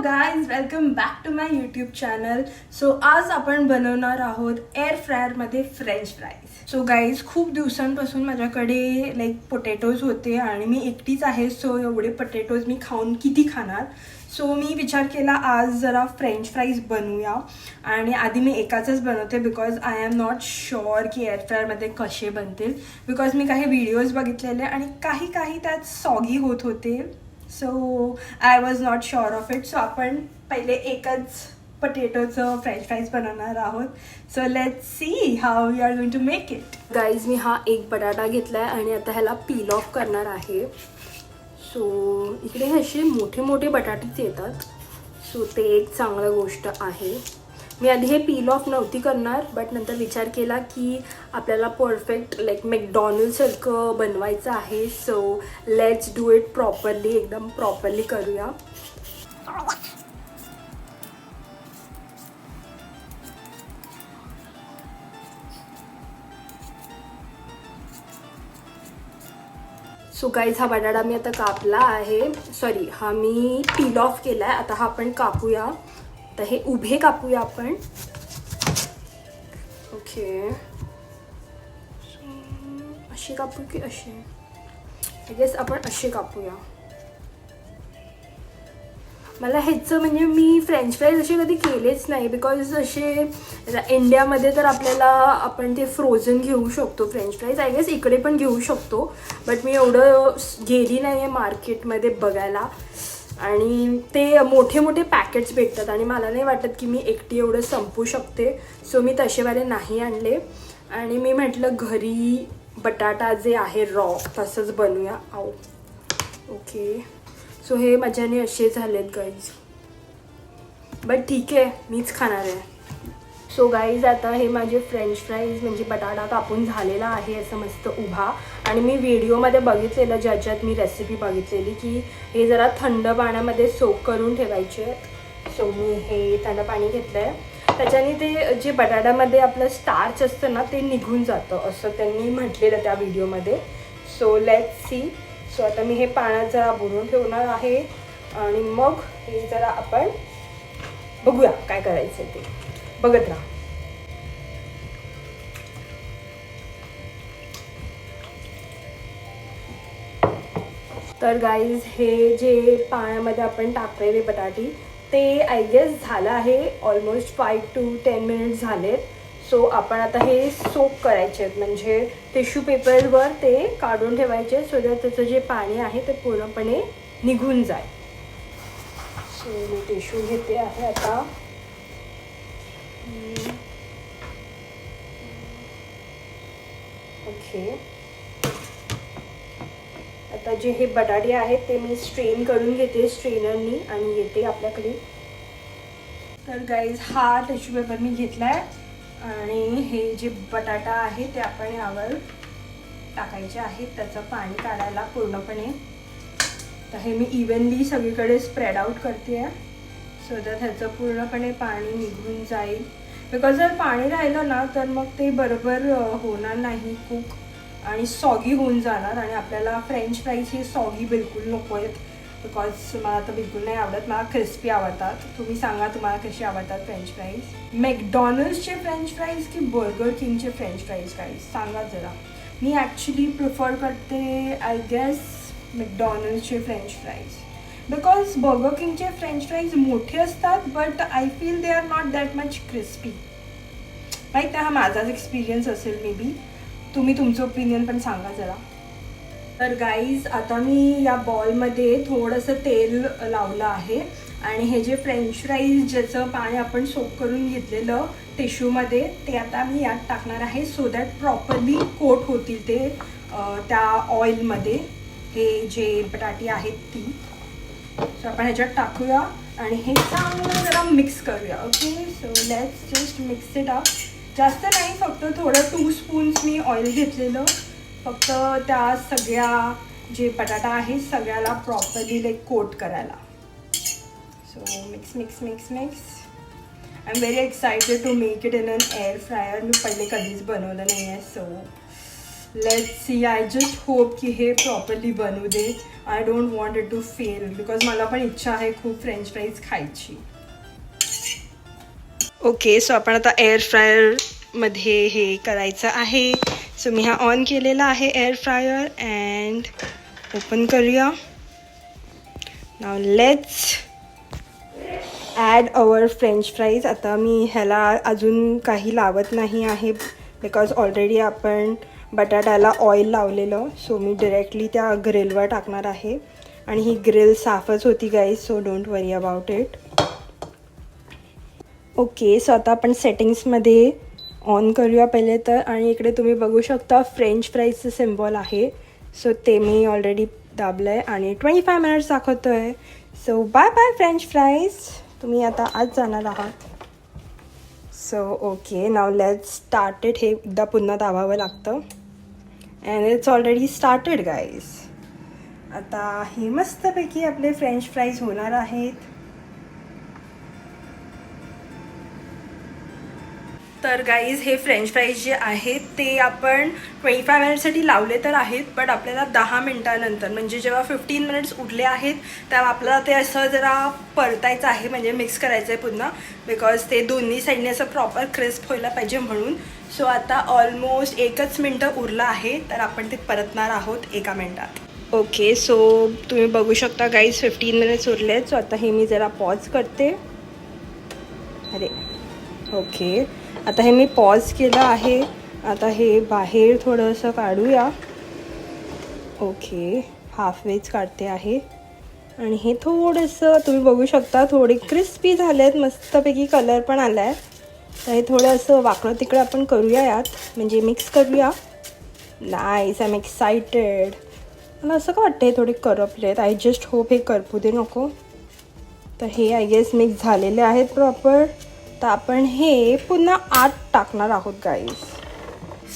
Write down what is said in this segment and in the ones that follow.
Guys, welcome back to my YouTube channel. So आज आपण बनवणार आहोत एअर फ्रायरमध्ये फ्रेंच फ्राईज. सो गाईज, खूप दिवसांपासून माझ्याकडे लाईक पोटॅटोज होते आणि मी एकटीच आहे. सो एवढे पोटॅटोज मी खाऊन किती खाणार. सो मी विचार केला आज जरा फ्रेंच फ्राईज बनवूया. आणि आधी मी एकाचंच बनवते because I am not sure की एअर फ्रायरमध्ये कसे बनतील. बिकॉज मी काही व्हिडिओज बघितलेले आणि काही त्यात सॉगी होत होते. So I was not sure of it. So आपण पहिले एकच पोटॅटोचं फ्रेंच फ्राईज बनवणार आहोत. So let's see how we are going to make it. Guys, मी हा एक बटाटा घेतला आहे आणि आता ह्याला पील ऑफ करणार आहे. सो इकडे असे मोठे मोठे बटाटेच येतात. सो ते एक चांगलं गोष्ट आहे. मी आधी हे पील ऑफ नव्हती करणार, बट नंतर विचार केला की आपल्याला परफेक्ट लाईक मॅकडॉनल्डसारखं बनवायचं आहे. So let's do it properly, एकदम प्रॉपरली करूया. सो गाईज, हा बटाटा मी आता कापला आहे. सॉरी, हा मी पील ऑफ केला आहे. आता हा आपण कापूया. तर हे उभे कापूया आपण. ओके, असे कापू की असे? आय गेस आपण असे कापूया. मला ह्याचं म्हणजे मी फ्रेंच फ्राईज असे कधी केलेच नाही. बिकॉज असे इंडियामध्ये तर आपण ते फ्रोझन घेऊ शकतो फ्रेंच फ्राईज. आय गेस इकडे पण घेऊ शकतो, बट मी एवढं गेली नाही आहे मार्केटमध्ये बघायला. आणि ते मोठे मोठे पॅकेट्स भेटतात आणि मला नाही वाटत की मी एकटी एवढं संपू शकते. सो मी तसेवाले नाही आणले. आणि मी म्हटलं घरी बटाटा जे आहे रॉ तसंच बनवूया. ओके, सो हे माझ्याने असे झालेत गाईज, बट ठीक आहे, मीच खाणार आहे. सो गाईज, आता हे माझे फ्रेंच फ्राईज म्हणजे बटाटा कापून झालेला आहे असं मस्त उभा. आणि मी व्हिडिओमध्ये बघितलेलं, ज्याच्यात मी रेसिपी बघितलेली, की हे जरा थंड पाण्यामध्ये सोक करून ठेवायचे. सो मी हे थंड पाणी घेतलं आहे. त्याच्याने ते जे बटाट्यामध्ये आपलं स्टार्च असतं ना, ते निघून जातं असं त्यांनी म्हटलेलं त्या व्हिडिओमध्ये. So let's C. सो आता मी हे पाण्यात जरा बुडवून ठेवणार आहे आणि मग हे जरा आपण बघूया काय करायचं ते. बघत राहा. तर गाईज, हे जे पाण्यामध्ये आपण टाकलेले बटाटे ते आय गेस झालं आहे. ऑलमोस्ट 5 to 10 मिनिट्स झालेत. सो आपण आता हे सोक करायचे आहेत, म्हणजे टिश्यू पेपरवर ते काढून ठेवायचे सो दॅट त्याचं जे पाणी आहे ते पूर्णपणे निघून जाईल. सो मी टिश्यू घेते आहे आता. ओके, आता जे हे बटाटे आहेत ते मी स्ट्रेन करून घेते स्ट्रेनरनी आणि येते आपल्याकडे. तर गाईज, हा टिश्यू पेपर मी घेतला आहे आणि हे जे बटाटा आहे ते आपण यावर टाकायचे आहेत, त्याचं पाणी काढायला पूर्णपणे. तर हे मी इव्हनली सगळीकडे स्प्रेड आउट करते आहे सो दॅट ह्याचं पूर्णपणे पाणी निघून जाईल. बिकॉज जर पाणी राहिलं ना तर मग ते बरोबर होणार नाही कुक आणि सॉगी होऊन जाणार. आणि आपल्याला फ्रेंच फ्राईज हे सॉगी बिलकुल नको आहेत. बिकॉज मला तर बिलकुल नाही आवडत. मला क्रिस्पी आवडतात. तुम्ही सांगा तुम्हाला कशी आवडतात फ्रेंच फ्राईज. मॅकडॉनल्ड्सचे फ्रेंच फ्राईज की बर्गर किंगचे फ्रेंच फ्राईज गाईज सांगा जरा. मी ॲक्च्युली प्रिफर करते आय गेस मॅकडॉनल्ड्सचे फ्रेंच फ्राईज. बिकॉज बर्गर किंगचे फ्रेंच फ्राईज मोठे असतात but I feel they are not that much crispy. माहीत हा माझाच एक्सपिरियन्स असेल मे बी. तुम्ही तुमचं ओपिनियन पण सांगा जरा. तर गाईज, आता मी या बॉलमध्ये थोडंसं तेल लावलं आहे आणि हे जे फ्रेंच फ्राईज ज्याचं पाणी आपण सोक करून घेतलेलं टिश्यूमध्ये ते आता मी यात टाकणार आहे सो दॅट प्रॉपरली कोट होतील ते त्या ऑइलमध्ये. हे जे बटाटे आहेत ती सो आपण ह्याच्यात टाकूया आणि हे चांगलं जरा मिक्स करूया. Okay, so let's just mix it up. जास्त नाही, फक्त थोडं 2 स्पून्स मी ऑइल घेतलेलं फक्त त्या सगळ्या जे बटाटा आहे सगळ्याला प्रॉपरली लाईक कोट करायला. So mix mix mix mix. I am very excited to make it in an air fryer. मी पहिले कधीच बनवलं नाही आहे. So let's see. I just hope की हे प्रॉपरली बनवू दे. I don't want it to fail because मला पण इच्छा आहे खूप फ्रेंच फ्राईज खायची. ओके, सो आपण आता एअर फ्रायरमध्ये हे करायचं आहे. सो मी हा ऑन केलेला आहे एअर फ्रायर अँड ओपन करूया. Now let's add our French fries. आता मी ह्याला अजून काही लावत नाही आहे बिकॉज ऑलरेडी आपण बटाट्याला ऑइल लावलेलं. सो मी डिरेक्टली त्या ग्रिलवर टाकणार आहे आणि ही ग्रिल साफच होती guys, so don't worry about it. Okay, so आता आपण सेटिंग्समध्ये ऑन करूया पहिले तर. आणि इकडे तुम्ही बघू शकता फ्रेंच फ्राईजचं सिम्बॉल आहे. सो ते मी ऑलरेडी दाबलं आहे आणि 25 मिनिट्स दाखवतो आहे. So bye bye French fries, तुम्ही आता आज जाणार आहात. So okay, now let's started. हे एकदा पुन्हा दाबावं लागतं and it's already started guys. आता हे मस्तपैकी आपले फ्रेंच फ्राईज होणार आहेत. तर गाईज हे फ्रेंच फ्राईज जे आहेत ते आपण 25 मिनिटसाठी लावले तर आहेत, बट आपल्याला 10 मिनटानंतर म्हणजे जेव्हा 15 मिनिट्स उरले आहेत तेव्हा आपल्याला ते असं जरा परतायचं आहे, म्हणजे मिक्स करायचं आहे पुन्हा, बिकॉज ते दोन्ही साईडने असं प्रॉपर क्रिस्प व्हायला पाहिजे म्हणून. सो आता ऑलमोस्ट 1 मिनटं उरलं आहे, तर आपण ते परतणार आहोत 1 मिनटात. ओके, सो तुम्ही बघू शकता गाईज 15 मिनिट्स उरले आहेत. सो आता हे मी जरा पॉज करते. अरे ओके, आता हे मी पॉज केलं आहे. आता हे बाहेर थोडंसं काढूया. ओके, हाफवेच काढते आहे आणि हे थोडंसं तुम्ही बघू शकता थोडे क्रिस्पी झाले आहेत, मस्तपैकी कलर पण आला आहे. तर हे थोडं असं वाकडं तिकडं आपण करूया यात, म्हणजे मिक्स करूया. Nice, I am excited. मला असं का वाटतं हे थोडे करपले आहेत. आय जस्ट होप हे करपू दे नको. तर हे आय गेस मिक्स झालेले आहेत प्रॉपर. तर आपण हे पुन्हा आत टाकणार आहोत गाईज.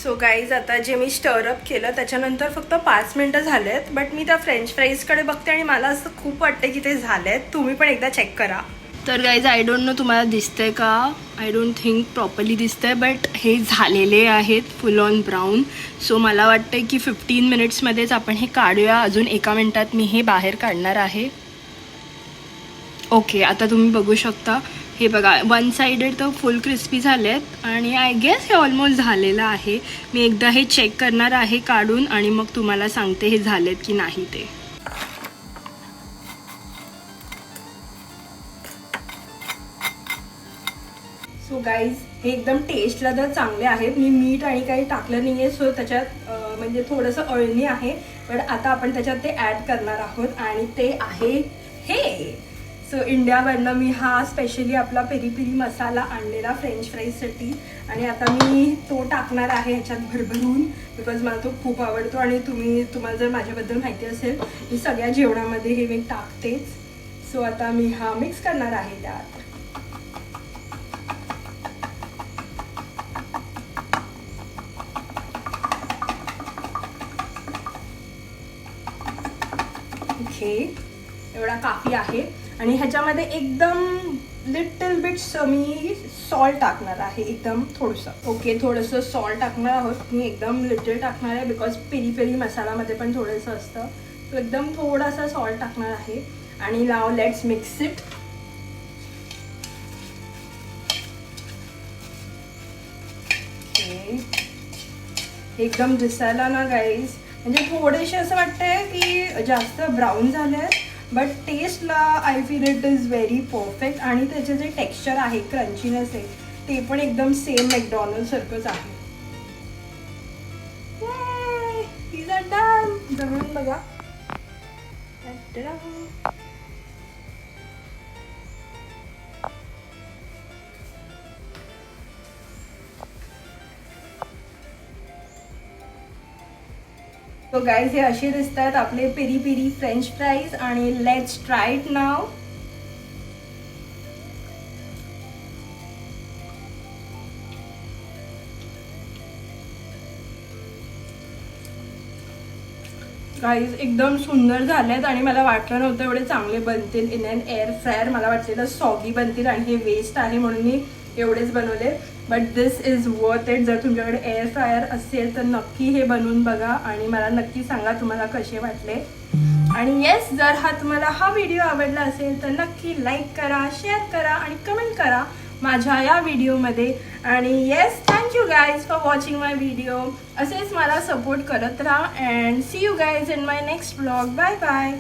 सो गाईज आता जे मी स्टरअप केलं त्याच्यानंतर फक्त 5 मिनटं झाले आहेत, बट मी त्या फ्रेंच फ्राईजकडे बघते आणि मला असं खूप वाटतं की ते झाले आहेत. तुम्ही पण एकदा चेक करा. तर गाईज आय डोंट नो तुम्हाला दिसतंय का, आय डोंट थिंक प्रॉपरली दिसतंय, बट हे झालेले आहेत फुल ऑन ब्राऊन. सो मला वाटतं की 15 मिनिट्समध्येच आपण हे काढूया. अजून 1 मिनटात मी हे बाहेर काढणार आहे. ओके, आता तुम्ही बघू शकता हे बघा, वन साइडेड तर फुल क्रिस्पी झाले आहेत आणि आय गेस हे ऑलमोस्ट झालेलं आहे. मी एकदा हे चेक करणार आहे काढून आणि मग तुम्हाला सांगते हे झालेत की नाही ते. सो गाईज हे एकदम टेस्टला तर चांगले आहेत. मी मीठ आणि काही टाकलं नाही आहे, सो त्याच्यात म्हणजे थोडंसं अळणी आहे, पण आता आपण त्याच्यात ते ॲड करणार आहोत आणि ते आहे हे. सो इंडियावरनं मी हा स्पेशली आपला पेरी पेरी मसाला आणलेला फ्रेंच फ्राईजसाठी आणि आता मी तो टाकणार आहे ह्याच्यात भरभरून, बिकॉज मला तो खूप आवडतो. आणि तुम्हाला जर माझ्याबद्दल माहिती असेल मी सगळ्या जेवणामध्ये हे मी टाकतेच. सो आता मी हा मिक्स करणार आहे त्यात. ओके, एवढा काफी आहे. आणि ह्याच्यामध्ये एकदम लिटल बिट्स मी सॉल्ट टाकणार आहे, एकदम थोडंसं. ओके, थोडंसं सॉल्ट टाकणार आहोत. मी एकदम लिटल टाकणार आहे बिकॉज पेरी पेरी मसालामध्ये पण थोडंसं असतं. तो एकदम थोडासा सॉल्ट टाकणार आहे आणि now let's mix it. Okay, एकदम दिसायला ना गाईज म्हणजे थोडेसे असं वाटतंय की जास्त ब्राऊन झाले आहेत, बट टेस्टला I feel it is very perfect. आणि त्याचे जे टेक्स्चर आहे, क्रंचीनेस आहे, ते पण एकदम सेम मॅकडॉनल्डसारखंच आहे. these are done. जवळून बघा. सो गाईज हे असे दिसत आहेत आपले पेरी पेरी फ्रेंच फ्राईज आणि let's try it now. Guys एकदम सुंदर झालेत आणि मला वाटलं नव्हतं एवढे चांगले बनतील इन अन एअर फ्रायर. मला वाटलेलं सॉगी बनतील आणि हे वेस्ट आहे म्हणून मी एवढेच बनवले. But this is worth it. जर तुमच्याकडे एअर फ्रायर असेल तर नक्की हे बनवून बघा आणि मला नक्की सांगा तुम्हाला कसे वाटले. आणि येस, जर तुम्हाला हा व्हिडिओ आवडला असेल तर नक्की लाईक करा, शेअर करा आणि कमेंट करा माझ्या या व्हिडिओमध्ये. आणि yes, thank you guys for watching my video. असेच मला सपोर्ट करत राहा. And see you guys in my next blog. Bye bye.